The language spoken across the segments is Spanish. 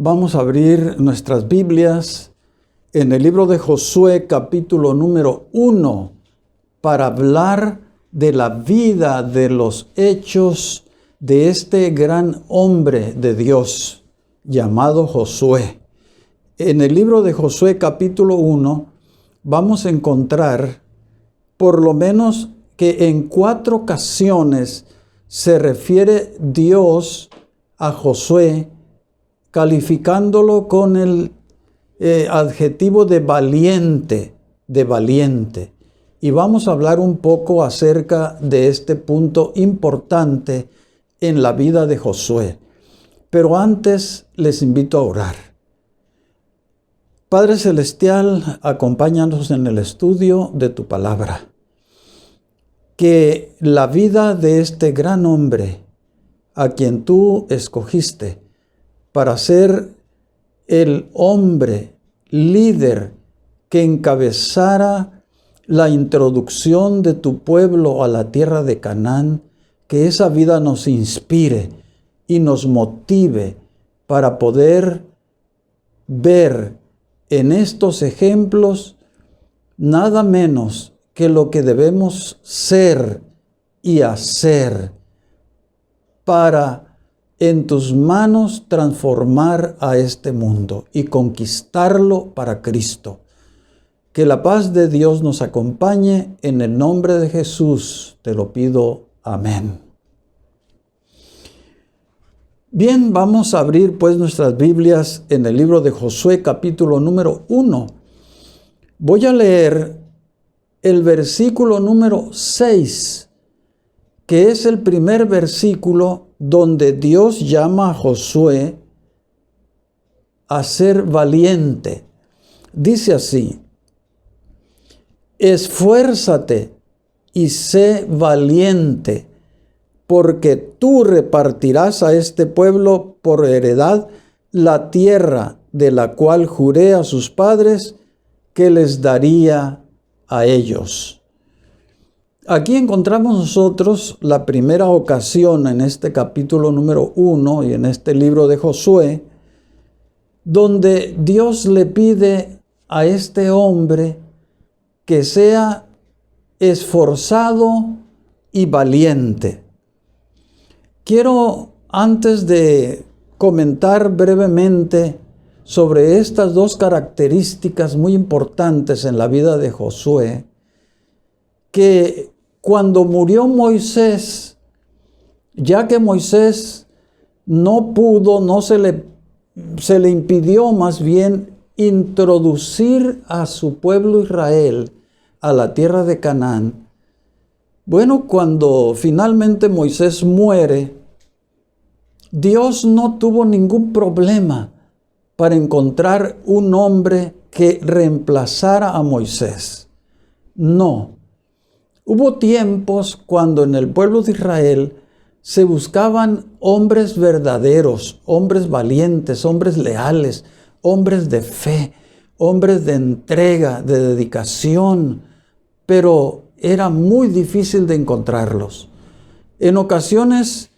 Vamos a abrir nuestras Biblias en el libro de Josué, capítulo número 1, para hablar de la vida, de los hechos de este gran hombre de Dios llamado Josué. En el libro de Josué, capítulo 1, vamos a encontrar por lo menos que en 4 ocasiones se refiere Dios a Josué, calificándolo con el adjetivo de valiente. Y vamos a hablar un poco acerca de este punto importante en la vida de Josué. Pero antes les invito a orar. Padre Celestial, acompáñanos en el estudio de tu palabra. Que la vida de este gran hombre, a quien tú escogiste, para ser el hombre líder que encabezara la introducción de tu pueblo a la tierra de Canaán, que esa vida nos inspire y nos motive para poder ver en estos ejemplos nada menos que lo que debemos ser y hacer para en tus manos transformar a este mundo y conquistarlo para Cristo. Que la paz de Dios nos acompañe. En el nombre de Jesús te lo pido. Amén. Bien, vamos a abrir pues nuestras Biblias en el libro de Josué, capítulo número 1. Voy a leer el versículo número 6, que es el primer versículo donde Dios llama a Josué a ser valiente. Dice así: esfuérzate y sé valiente, porque tú repartirás a este pueblo por heredad la tierra de la cual juré a sus padres que les daría a ellos. Aquí encontramos nosotros la primera ocasión en este capítulo número 1 y en este libro de Josué, donde Dios le pide a este hombre que sea esforzado y valiente. Quiero, antes de comentar brevemente sobre estas 2 características muy importantes en la vida de Josué, que cuando murió Moisés, ya que Moisés no pudo, se le impidió más bien introducir a su pueblo Israel a la tierra de Canaán. Bueno, cuando finalmente Moisés muere, Dios no tuvo ningún problema para encontrar un hombre que reemplazara a Moisés. No. Hubo tiempos cuando en el pueblo de Israel se buscaban hombres verdaderos, hombres valientes, hombres leales, hombres de fe, hombres de entrega, de dedicación, pero era muy difícil de encontrarlos. Hubo ocasiones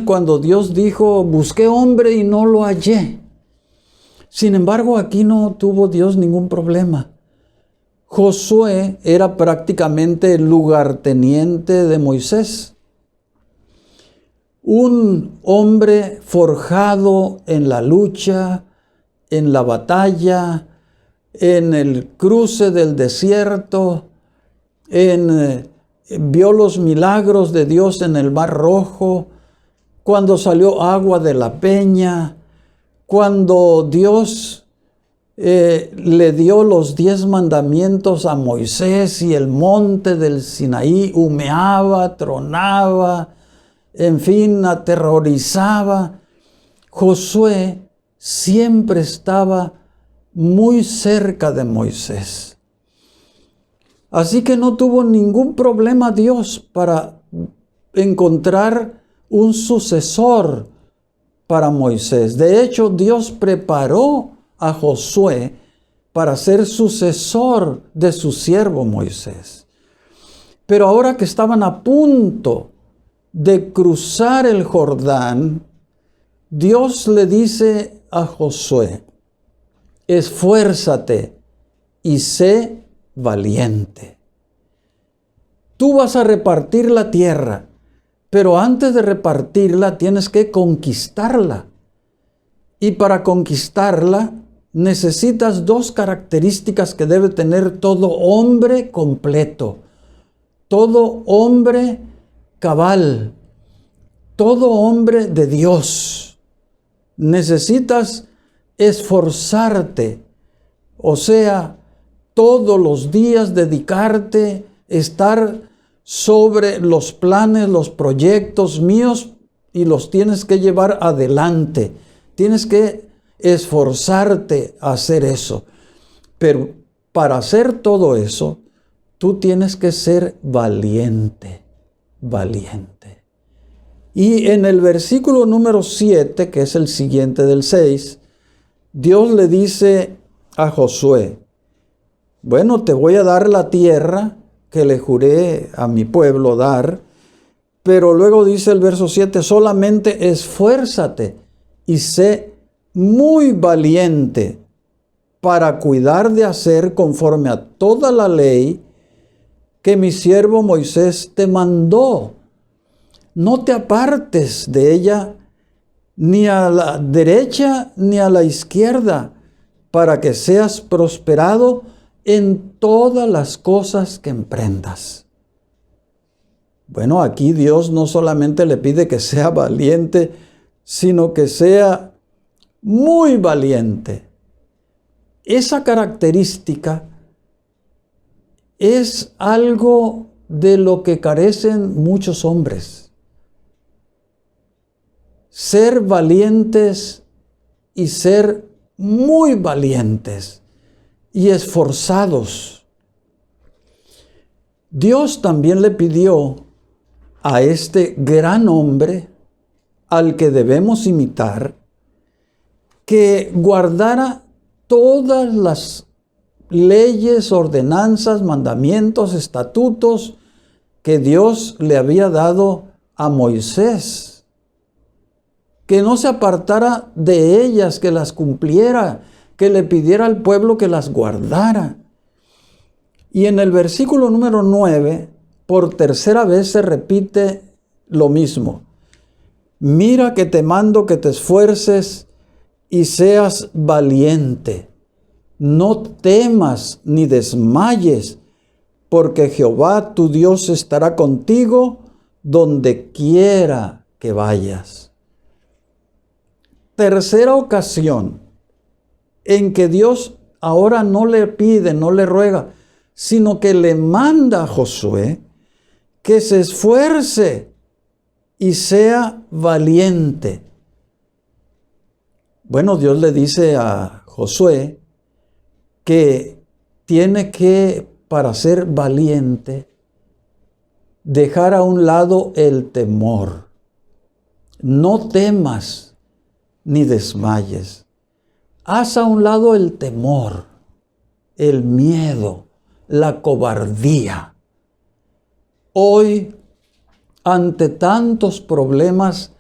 cuando Dios dijo: busqué hombre y no lo hallé. Sin embargo, aquí no tuvo Dios ningún problema. Josué era prácticamente el lugarteniente de Moisés. Un hombre forjado en la lucha, en la batalla, en el cruce del desierto, vio los milagros de Dios en el Mar Rojo, cuando salió agua de la peña, cuando Dios le dio los 10 mandamientos a Moisés y el monte del Sinaí humeaba, tronaba, en fin, aterrorizaba. Josué siempre estaba muy cerca de Moisés. Así que no tuvo ningún problema Dios para encontrar un sucesor para Moisés. De hecho, Dios preparó a Josué para ser sucesor de su siervo Moisés. Pero ahora que estaban a punto de cruzar el Jordán, Dios le dice a Josué, esfuérzate y sé valiente. Tú vas a repartir la tierra, pero antes de repartirla tienes que conquistarla. Y para conquistarla necesitas dos características que debe tener todo hombre completo, todo hombre cabal, todo hombre de Dios. Necesitas esforzarte, o sea, todos los días dedicarte, estar sobre los planes, los proyectos míos y los tienes que llevar adelante. Tienes que esforzarte a hacer eso. Pero para hacer todo eso, tú tienes que ser valiente, valiente. Y en el versículo número 7, que es el siguiente del 6, Dios le dice a Josué, bueno, te voy a dar la tierra que le juré a mi pueblo dar, pero luego dice el verso 7, solamente esfuérzate y sé muy valiente para cuidar de hacer conforme a toda la ley que mi siervo Moisés te mandó. No te apartes de ella ni a la derecha ni a la izquierda, para que seas prosperado en todas las cosas que emprendas. Bueno, aquí Dios no solamente le pide que sea valiente, sino que sea muy valiente. Esa característica es algo de lo que carecen muchos hombres. Ser valientes y ser muy valientes y esforzados. Dios también le pidió a este gran hombre al que debemos imitar que guardara todas las leyes, ordenanzas, mandamientos, estatutos que Dios le había dado a Moisés. Que no se apartara de ellas, que las cumpliera, que le pidiera al pueblo que las guardara. Y en el versículo número 9, por tercera vez se repite lo mismo. Mira que te mando que te esfuerces y seas valiente. No temas ni desmayes, porque Jehová tu Dios estará contigo donde quiera que vayas. Tercera ocasión en que Dios ahora no le pide, no le ruega, sino que le manda a Josué que se esfuerce y sea valiente. Bueno, Dios le dice a Josué que tiene que, para ser valiente, dejar a un lado el temor. No temas ni desmayes. Haz a un lado el temor, el miedo, la cobardía. Hoy, ante tantos problemas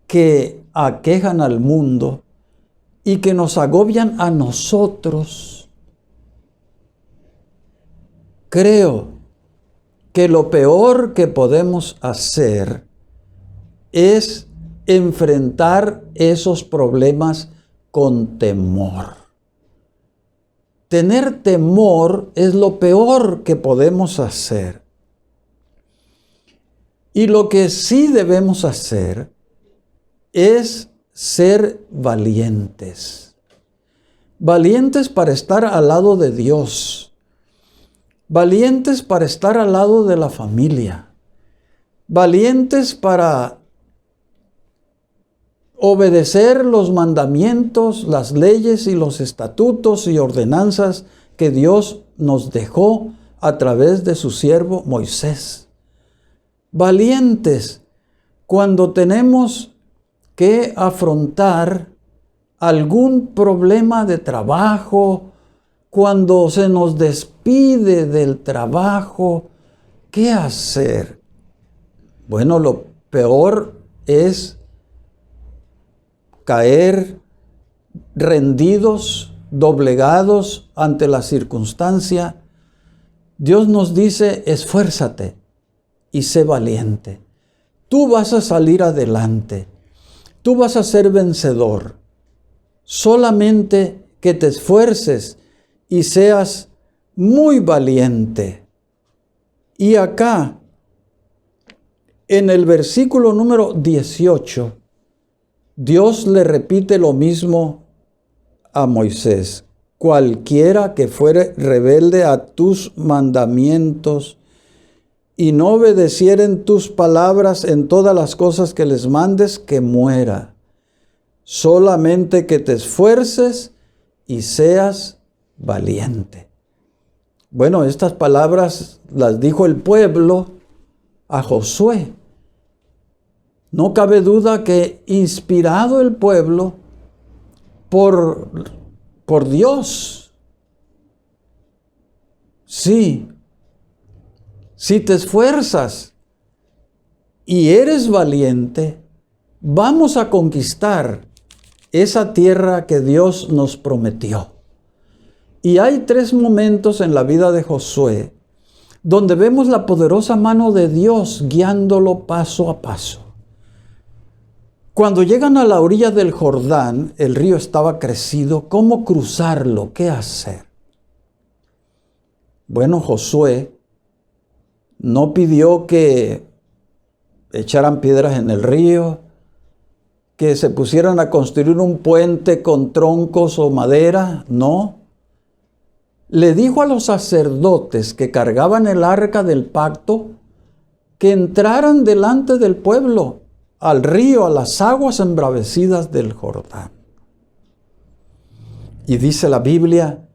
que aquejan al mundo y que nos agobian a nosotros, creo que lo peor que podemos hacer es enfrentar esos problemas con temor. Tener temor es lo peor que podemos hacer. Y lo que sí debemos hacer es ser valientes. Valientes para estar al lado de Dios. Valientes para estar al lado de la familia. Valientes para obedecer los mandamientos, las leyes y los estatutos y ordenanzas que Dios nos dejó a través de su siervo Moisés. Valientes cuando tenemos que afrontar algún problema de trabajo, cuando se nos despide del trabajo. ¿Qué hacer? Bueno, lo peor es caer rendidos, doblegados ante la circunstancia, Dios nos dice, esfuérzate y sé valiente. Tú vas a salir adelante. Tú vas a ser vencedor. Solamente que te esfuerces y seas muy valiente. Y acá, en el versículo número 18, Dios le repite lo mismo a Moisés. Cualquiera que fuere rebelde a tus mandamientos y no obedecieren tus palabras en todas las cosas que les mandes, que muera. Solamente que te esfuerces y seas valiente. Bueno, estas palabras las dijo el pueblo a Josué. No cabe duda que inspirado el pueblo por Dios. Sí, si te esfuerzas y eres valiente, vamos a conquistar esa tierra que Dios nos prometió. Y hay 3 momentos en la vida de Josué donde vemos la poderosa mano de Dios guiándolo paso a paso. Cuando llegan a la orilla del Jordán, el río estaba crecido. ¿Cómo cruzarlo? ¿Qué hacer? Bueno, Josué no pidió que echaran piedras en el río, que se pusieran a construir un puente con troncos o madera. No. Le dijo a los sacerdotes que cargaban el arca del pacto que entraran delante del pueblo al río, a las aguas embravecidas del Jordán. Y dice la Biblia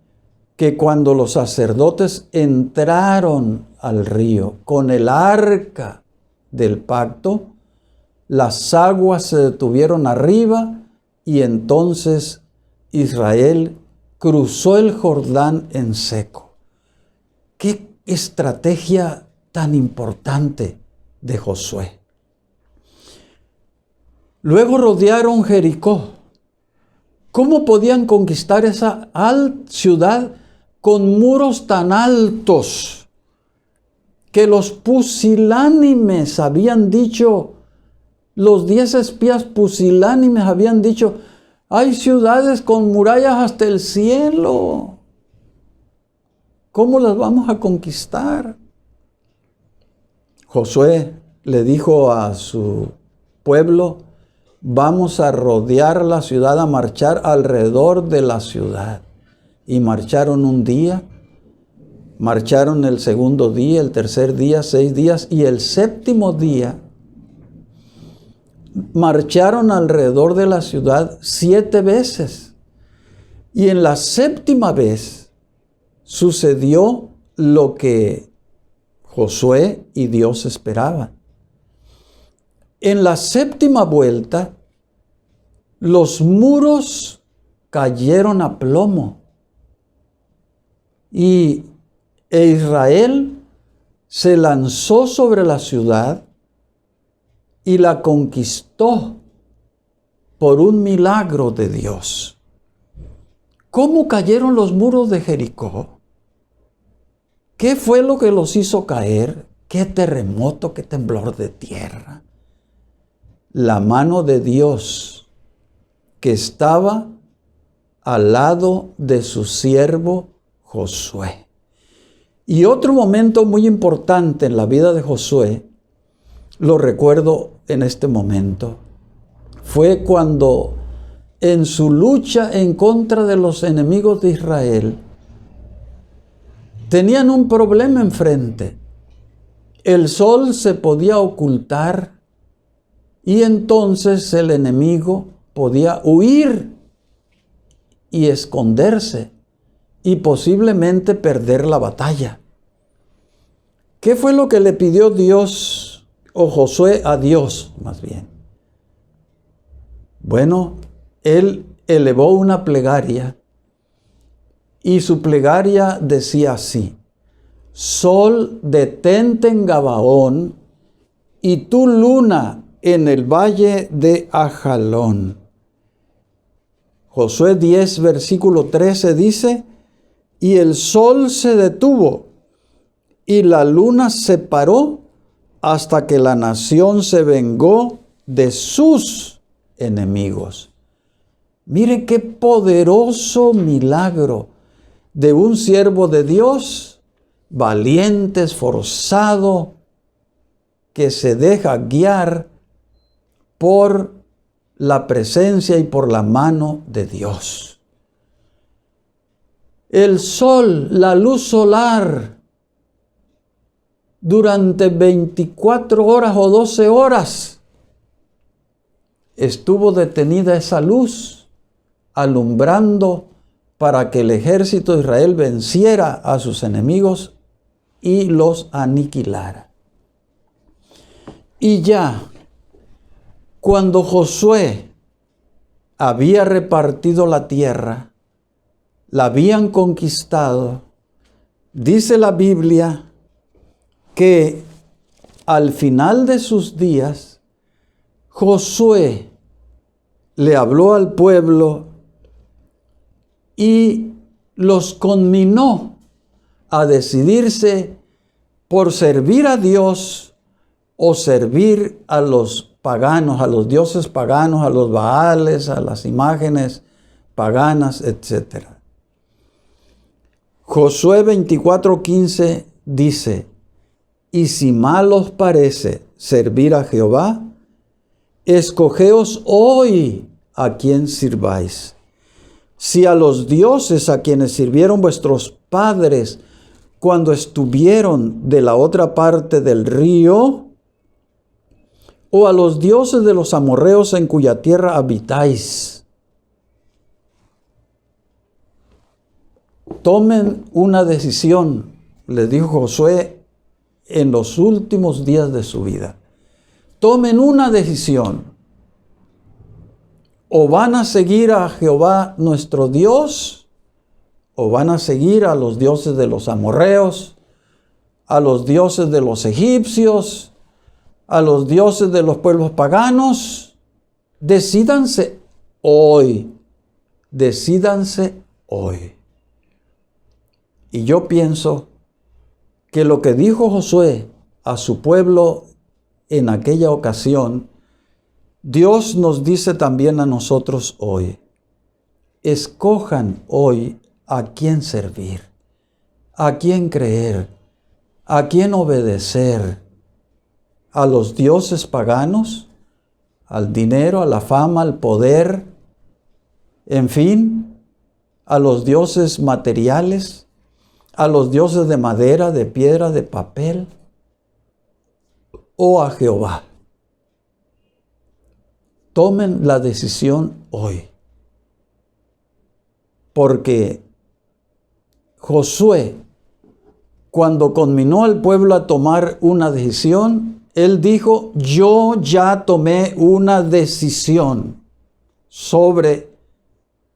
que cuando los sacerdotes entraron al río con el arca del pacto, las aguas se detuvieron arriba y entonces Israel cruzó el Jordán en seco. ¡Qué estrategia tan importante de Josué! Luego rodearon Jericó. ¿Cómo podían conquistar esa ciudad con muros tan altos que los pusilánimes habían dicho, los 10 espías pusilánimes habían dicho, hay ciudades con murallas hasta el cielo? ¿Cómo las vamos a conquistar? Josué le dijo a su pueblo, vamos a rodear la ciudad, a marchar alrededor de la ciudad. Y marcharon un día, marcharon el segundo día, el tercer día, 6 días, y el séptimo día marcharon alrededor de la ciudad 7 veces. Y en la séptima vez sucedió lo que Josué y Dios esperaban. En la séptima vuelta, los muros cayeron a plomo y Israel se lanzó sobre la ciudad y la conquistó por un milagro de Dios. ¿Cómo cayeron los muros de Jericó? ¿Qué fue lo que los hizo caer? ¿Qué terremoto, qué temblor de tierra? La mano de Dios que estaba al lado de su siervo Josué. Y otro momento muy importante en la vida de Josué, lo recuerdo en este momento, fue cuando en su lucha en contra de los enemigos de Israel, tenían un problema enfrente. El sol se podía ocultar y entonces el enemigo podía huir y esconderse y posiblemente perder la batalla. ¿Qué fue lo que le pidió Dios, o Josué a Dios más bien? Bueno, él elevó una plegaria y su plegaria decía así: Sol, detente en Gabaón y tú luna en el valle de Ajalón. Josué 10, versículo 13 dice, y el sol se detuvo y la luna se paró hasta que la nación se vengó de sus enemigos. Mire qué poderoso milagro de un siervo de Dios, valiente, esforzado, que se deja guiar por la presencia y por la mano de Dios. El sol, la luz solar, durante 24 horas o 12 horas, estuvo detenida esa luz, alumbrando para que el ejército de Israel venciera a sus enemigos y los aniquilara. Y ya, cuando Josué había repartido la tierra, la habían conquistado, dice la Biblia que al final de sus días, Josué le habló al pueblo y los conminó a decidirse por servir a Dios o servir a los paganos, a los dioses paganos, a los baales, a las imágenes paganas, etc. Josué 24:15 dice, y si mal os parece servir a Jehová, escogeos hoy a quién sirváis. Si a los dioses a quienes sirvieron vuestros padres cuando estuvieron de la otra parte del río, o a los dioses de los amorreos en cuya tierra habitáis. Tomen una decisión, les dijo Josué en los últimos días de su vida. Tomen una decisión. O van a seguir a Jehová nuestro Dios, o van a seguir a los dioses de los amorreos, a los dioses de los egipcios, a los dioses de los pueblos paganos. Decídanse hoy. Decídanse hoy. Y yo pienso que lo que dijo Josué a su pueblo en aquella ocasión, Dios nos dice también a nosotros hoy. Escojan hoy a quién servir, a quién creer, a quién obedecer. A los dioses paganos, al dinero, a la fama, al poder, en fin, a los dioses materiales, a los dioses de madera, de piedra, de papel, o a Jehová. Tomen la decisión hoy, porque Josué, cuando conminó al pueblo a tomar una decisión, él dijo, yo ya tomé una decisión sobre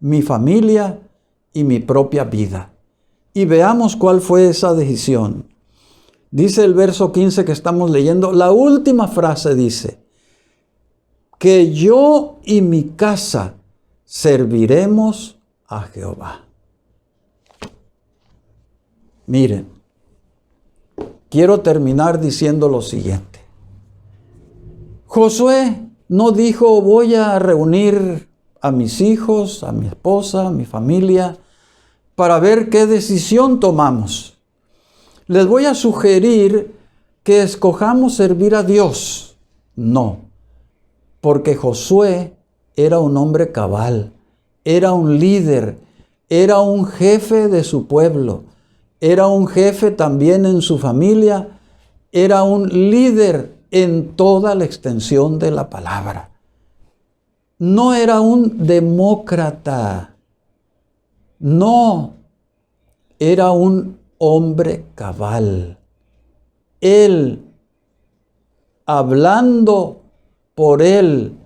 mi familia y mi propia vida. Y veamos cuál fue esa decisión. Dice el verso 15 que estamos leyendo, la última frase dice, que yo y mi casa serviremos a Jehová. Miren, quiero terminar diciendo lo siguiente. Josué no dijo, voy a reunir a mis hijos, a mi esposa, a mi familia, para ver qué decisión tomamos. Les voy a sugerir que escojamos servir a Dios. No, porque Josué era un hombre cabal, era un líder, era un jefe de su pueblo, era un jefe también en su familia, era un líder en toda la extensión de la palabra. No era un demócrata, no, era un hombre cabal. Él, hablando por él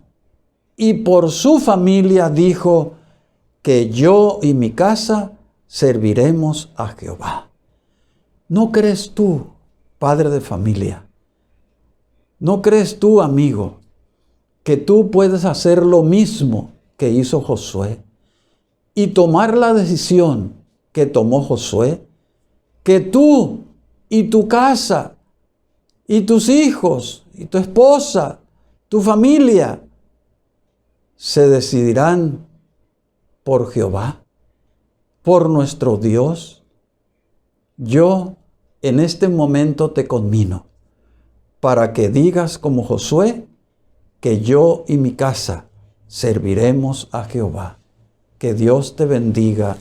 y por su familia, dijo que yo y mi casa serviremos a Jehová. ¿No crees tú, padre de familia? ¿No crees tú, amigo, que tú puedes hacer lo mismo que hizo Josué? y tomar la decisión que tomó Josué, que tú y tu casa y tus hijos y tu esposa, tu familia, se decidirán por Jehová, por nuestro Dios. Yo en este momento te conmino para que digas como Josué, que yo y mi casa serviremos a Jehová. Que Dios te bendiga.